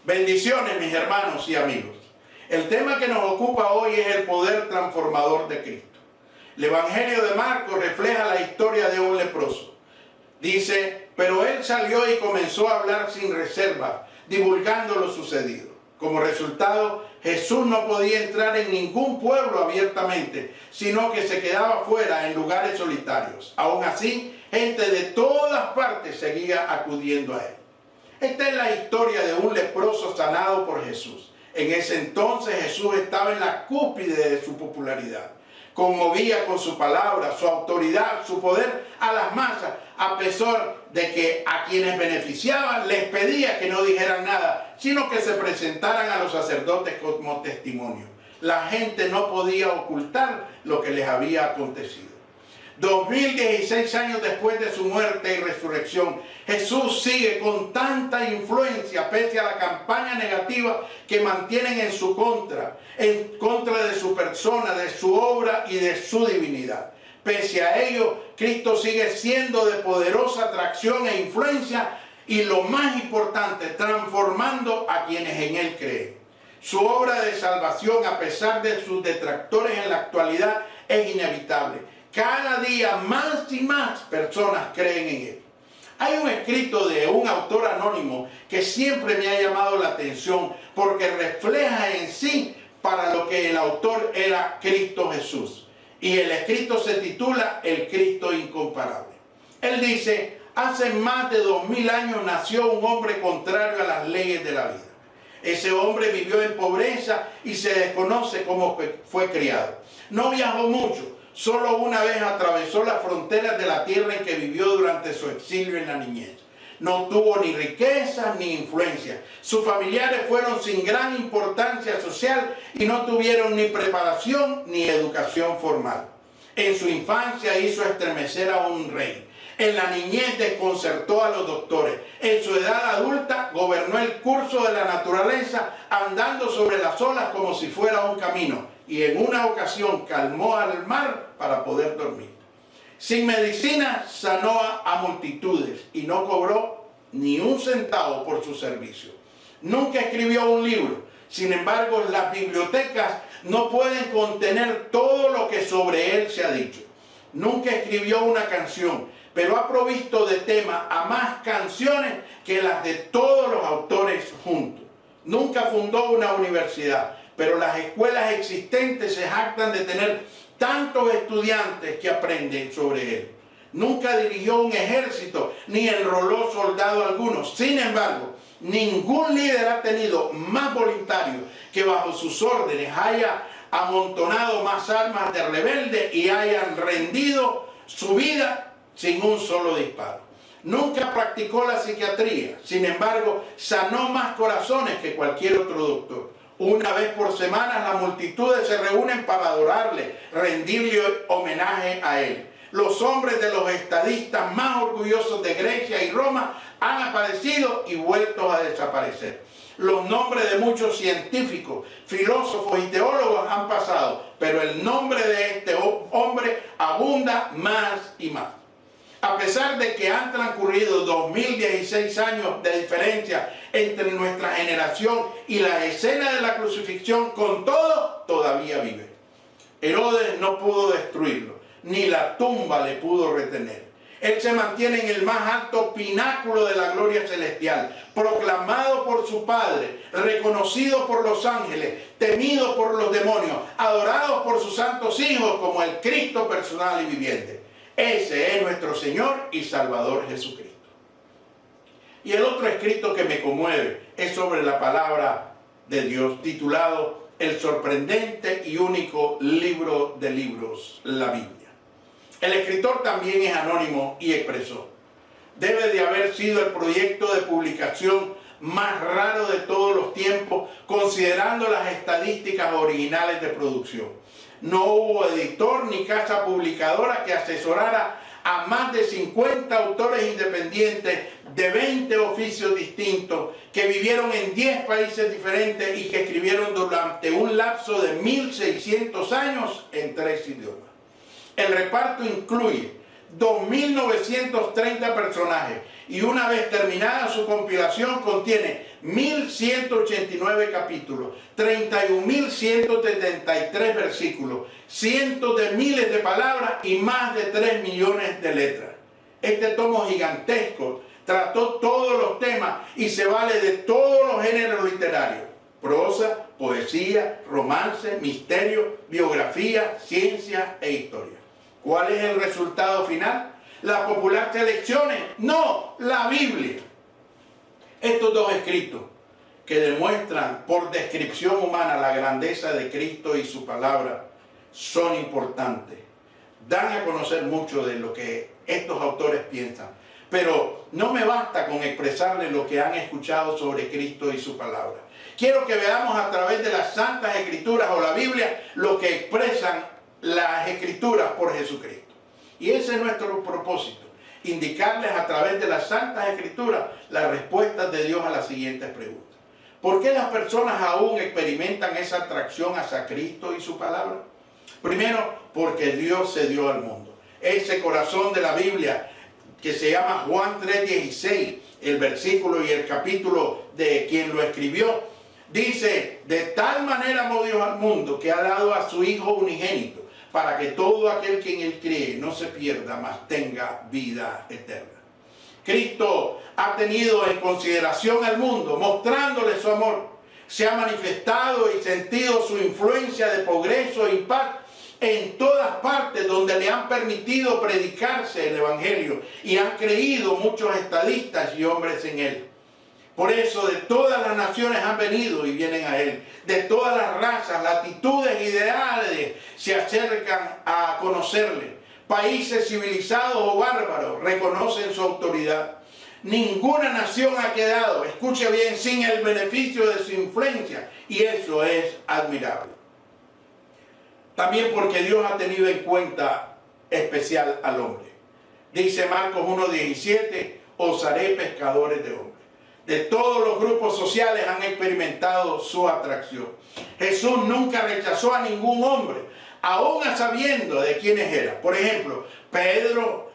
Bendiciones, mis hermanos y amigos. El tema que nos ocupa hoy es el poder transformador de Cristo. El Evangelio de Marcos refleja la historia de un leproso. Dice, pero él salió y comenzó a hablar sin reserva, divulgando lo sucedido. Como resultado, Jesús no podía entrar en ningún pueblo abiertamente, sino que se quedaba fuera en lugares solitarios. Aún así, gente de todas partes seguía acudiendo a él. Esta es la historia de un leproso sanado por Jesús. En ese entonces Jesús estaba en la cúspide de su popularidad. Conmovía con su palabra, su autoridad, su poder a las masas, a pesar de que a quienes beneficiaba les pedía que no dijeran nada, sino que se presentaran a los sacerdotes como testimonio. La gente no podía ocultar lo que les había acontecido. 2016 años después de su muerte y resurrección, Jesús sigue con tanta influencia pese a la campaña negativa que mantienen en contra de su persona, de su obra y de su divinidad. Pese a ello, Cristo sigue siendo de poderosa atracción e influencia y lo más importante, transformando a quienes en Él creen. Su obra de salvación, a pesar de sus detractores en la actualidad, es inevitable. Cada día más y más personas creen en Él. Hay un escrito de un autor anónimo que siempre me ha llamado la atención porque refleja en sí para lo que el autor era Cristo Jesús. Y el escrito se titula El Cristo Incomparable. Él dice, hace más de 2000 años nació un hombre contrario a las leyes de la vida. Ese hombre vivió en pobreza y se desconoce cómo fue criado. No viajó mucho. Solo una vez atravesó las fronteras de la tierra en que vivió durante su exilio en la niñez. No tuvo ni riqueza ni influencia. Sus familiares fueron sin gran importancia social y no tuvieron ni preparación ni educación formal. En su infancia hizo estremecer a un rey. En la niñez desconcertó a los doctores. En su edad adulta gobernó el curso de la naturaleza andando sobre las olas como si fuera un camino. Y en una ocasión calmó al mar para poder dormir. Sin medicina sanó a multitudes y no cobró ni un centavo por su servicio. Nunca escribió un libro. Sin embargo, las bibliotecas no pueden contener todo lo que sobre él se ha dicho. Nunca escribió una canción, pero ha provisto de tema a más canciones que las de todos los autores juntos. Nunca fundó una universidad, pero las escuelas existentes se jactan de tener tantos estudiantes que aprenden sobre él. Nunca dirigió un ejército ni enroló soldado alguno. Sin embargo, ningún líder ha tenido más voluntarios que bajo sus órdenes haya amontonado más armas de rebelde y hayan rendido su vida sin un solo disparo. Nunca practicó la psiquiatría. Sin embargo, sanó más corazones que cualquier otro doctor. Una vez por semana las multitudes se reúnen para adorarle, rendirle homenaje a él. Los hombres de los estadistas más orgullosos de Grecia y Roma han aparecido y vuelto a desaparecer. Los nombres de muchos científicos, filósofos y teólogos han pasado, pero el nombre de este hombre abunda más y más. A pesar de que han transcurrido 2016 años de diferencia entre nuestra generación y la escena de la crucifixión, con todo, todavía vive. Herodes no pudo destruirlo, ni la tumba le pudo retener. Él se mantiene en el más alto pináculo de la gloria celestial, proclamado por su Padre, reconocido por los ángeles, temido por los demonios, adorado por sus santos hijos como el Cristo personal y viviente. Ese es nuestro Señor y Salvador Jesucristo. Y el otro escrito que me conmueve es sobre la palabra de Dios, titulado El sorprendente y único libro de libros, la Biblia. El escritor también es anónimo y expresó: debe de haber sido el proyecto de publicación más raro de todos los tiempos, considerando las estadísticas originales de producción. No hubo editor ni casa publicadora que asesorara a más de 50 autores independientes de 20 oficios distintos que vivieron en 10 países diferentes y que escribieron durante un lapso de 1600 años en 3 idiomas. El reparto incluye 2.930 personajes y una vez terminada su compilación contiene 1.189 capítulos, 31.173 versículos, cientos de miles de palabras y más de 3 millones de letras. Este tomo gigantesco trató todos los temas y se vale de todos los géneros literarios: prosa, poesía, romance, misterio, biografía, ciencia e historia. ¿Cuál es el resultado final? ¿Las populares selecciones? No, la Biblia. Estos dos escritos que demuestran por descripción humana la grandeza de Cristo y su palabra son importantes. Dan a conocer mucho de lo que estos autores piensan. Pero no me basta con expresarles lo que han escuchado sobre Cristo y su palabra. Quiero que veamos a través de las Santas Escrituras o la Biblia lo que expresan las Escrituras por Jesucristo. Y ese es nuestro propósito, indicarles a través de las Santas Escrituras las respuestas de Dios a las siguientes preguntas. ¿Por qué las personas aún experimentan esa atracción hacia Cristo y su palabra? Primero, porque Dios se dio al mundo. Ese corazón de la Biblia que se llama Juan 3:16, el versículo y el capítulo de quien lo escribió, dice: de tal manera amó Dios al mundo que ha dado a su Hijo unigénito, para que todo aquel que en él cree no se pierda, mas tenga vida eterna. Cristo ha tenido en consideración al mundo, mostrándole su amor. Se ha manifestado y sentido su influencia de progreso y paz en todas partes donde le han permitido predicarse el Evangelio y han creído muchos estadistas y hombres en él. Por eso de todas las naciones han venido y vienen a él. De todas las razas, latitudes, ideales se acercan a conocerle. Países civilizados o bárbaros reconocen su autoridad. Ninguna nación ha quedado, escuche bien, sin el beneficio de su influencia, y eso es admirable. También porque Dios ha tenido en cuenta especial al hombre. Dice Marcos 1:17, os haré pescadores de hombres. De todos los grupos sociales han experimentado su atracción. Jesús nunca rechazó a ningún hombre, aún sabiendo de quiénes eran. Por ejemplo, Pedro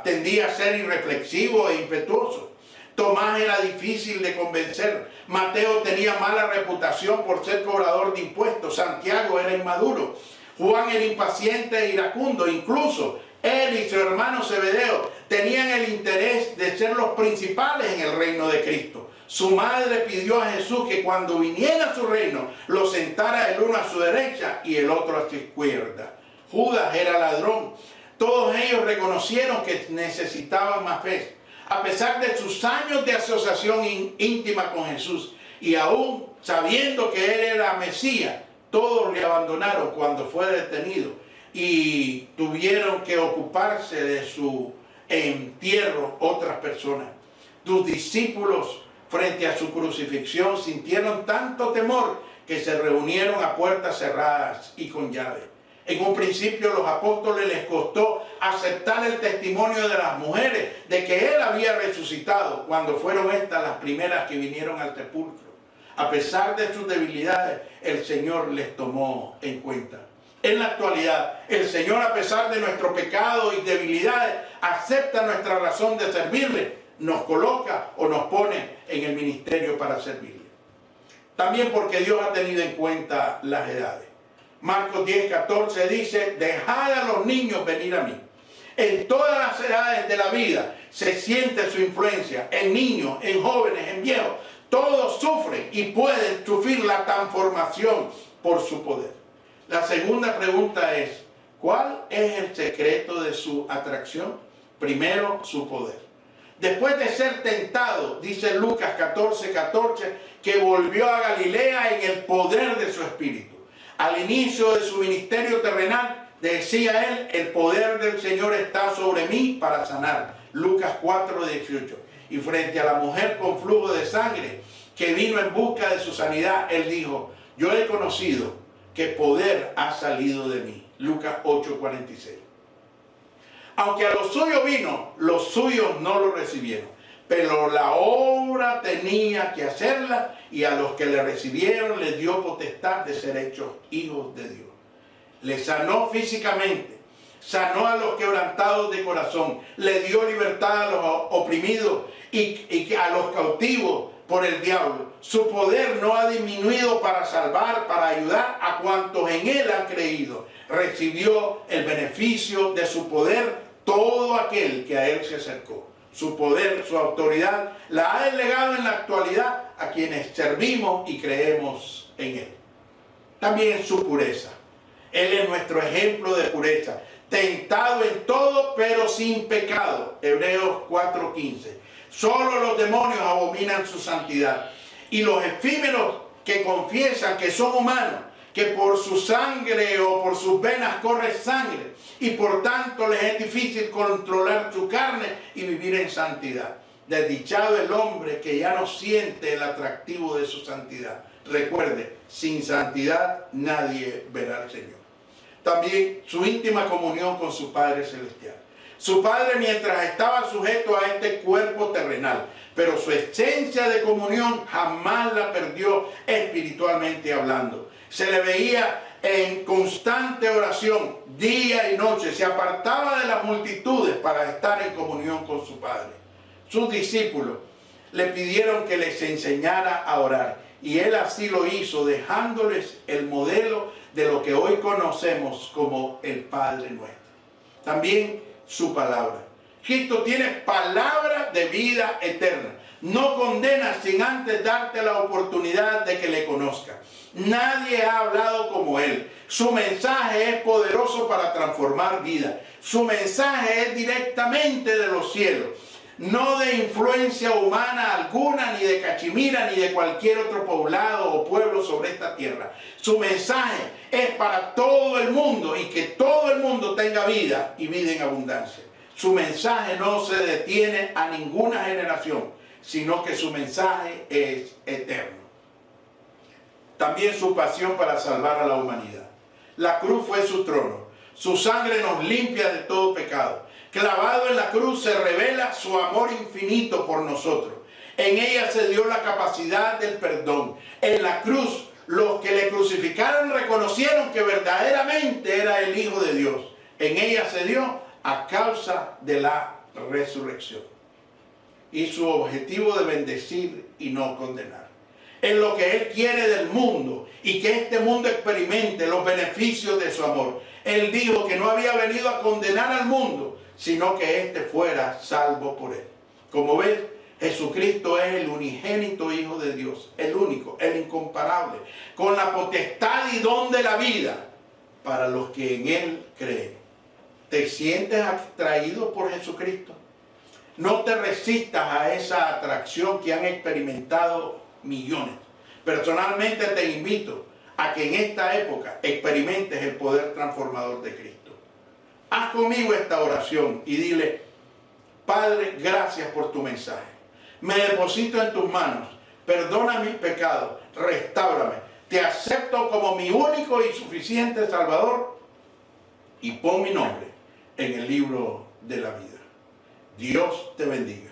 tendía a ser irreflexivo e impetuoso. Tomás era difícil de convencer. Mateo tenía mala reputación por ser cobrador de impuestos. Santiago era inmaduro. Juan era impaciente e iracundo. Incluso él y su hermano Zebedeo tenían el interés de ser los principales en el reino de Cristo. Su madre pidió a Jesús que cuando viniera a su reino, lo sentara el uno a su derecha y el otro a su izquierda. Judas era ladrón. Todos ellos reconocieron que necesitaban más fe. A pesar de sus años de asociación íntima con Jesús y aún sabiendo que él era Mesías, todos le abandonaron cuando fue detenido y tuvieron que ocuparse de su entierro otras personas. Tus discípulos frente a su crucifixión sintieron tanto temor que se reunieron a puertas cerradas y con llave. En un principio los apóstoles les costó aceptar el testimonio de las mujeres de que él había resucitado cuando fueron estas las primeras que vinieron al sepulcro. A pesar de sus debilidades, el Señor les tomó en cuenta. En la actualidad, el Señor, a pesar de nuestro pecado y debilidades, acepta nuestra razón de servirle, nos coloca o nos pone en el ministerio para servirle. También porque Dios ha tenido en cuenta las edades. Marcos 10:14 dice: dejad a los niños venir a mí. En todas las edades de la vida se siente su influencia, en niños, en jóvenes, en viejos. Todos sufren y pueden sufrir la transformación por su poder. La segunda pregunta es: ¿cuál es el secreto de su atracción? Primero, su poder. Después de ser tentado, dice Lucas 14:14, que volvió a Galilea en el poder de su espíritu. Al inicio de su ministerio terrenal, decía él: el poder del Señor está sobre mí para sanar. Lucas 4:18. Y frente a la mujer con flujo de sangre que vino en busca de su sanidad, él dijo: yo he conocido que poder ha salido de mí. Lucas 8:46. Aunque a los suyos vino, los suyos no lo recibieron. Pero la obra tenía que hacerla, y a los que le recibieron les dio potestad de ser hechos hijos de Dios. Les sanó físicamente, sanó a los quebrantados de corazón, le dio libertad a los oprimidos y a los cautivos por el diablo. Su poder no ha disminuido para salvar, para ayudar a cuantos en él han creído. Recibió el beneficio de su poder todo aquel que a él se acercó. Su poder, su autoridad, la ha delegado en la actualidad a quienes servimos y creemos en él. También su pureza. Él es nuestro ejemplo de pureza. Tentado en todo, pero sin pecado. Hebreos 4:15. Solo los demonios abominan su santidad. Y los efímeros que confiesan que son humanos, que por su sangre o por sus venas corre sangre, y por tanto les es difícil controlar su carne y vivir en santidad. Desdichado el hombre que ya no siente el atractivo de su santidad. Recuerde, sin santidad nadie verá al Señor. También su íntima comunión con su Padre Celestial. Su Padre mientras estaba sujeto a este cuerpo terrenal, pero su esencia de comunión jamás la perdió espiritualmente hablando. Se le veía en constante oración, día y noche. Se apartaba de las multitudes para estar en comunión con su Padre. Sus discípulos le pidieron que les enseñara a orar. Y él así lo hizo, dejándoles el modelo de lo que hoy conocemos como el Padre Nuestro. También su palabra. Cristo tiene palabra de vida eterna. No condena sin antes darte la oportunidad de que le conozcas. Nadie ha hablado como él. Su mensaje es poderoso para transformar vidas. Su mensaje es directamente de los cielos. No de influencia humana alguna, ni de Cachimira, ni de cualquier otro poblado o pueblo sobre esta tierra. Su mensaje es para todo el mundo y que todo el mundo tenga vida y vida en abundancia. Su mensaje no se detiene a ninguna generación, sino que su mensaje es eterno. También su pasión para salvar a la humanidad. La cruz fue su trono. Su sangre nos limpia de todo pecado. Clavado en la cruz se revela su amor infinito por nosotros. En ella se dio la capacidad del perdón. En la cruz, los que le crucificaron reconocieron que verdaderamente era el Hijo de Dios. En ella se dio a causa de la resurrección. Y su objetivo de bendecir y no condenar. En lo que Él quiere del mundo y que este mundo experimente los beneficios de su amor. Él dijo que no había venido a condenar al mundo, sino que éste fuera salvo por él. Como ves, Jesucristo es el unigénito Hijo de Dios, el único, el incomparable, con la potestad y don de la vida para los que en él creen. ¿Te sientes atraído por Jesucristo? No te resistas a esa atracción que han experimentado millones. Personalmente te invito a que en esta época experimentes el poder transformador de Cristo. Haz conmigo esta oración y dile: Padre, gracias por tu mensaje. Me deposito en tus manos. Perdona mis pecados. Restáurame. Te acepto como mi único y suficiente Salvador y pon mi nombre en el libro de la vida. Dios te bendiga.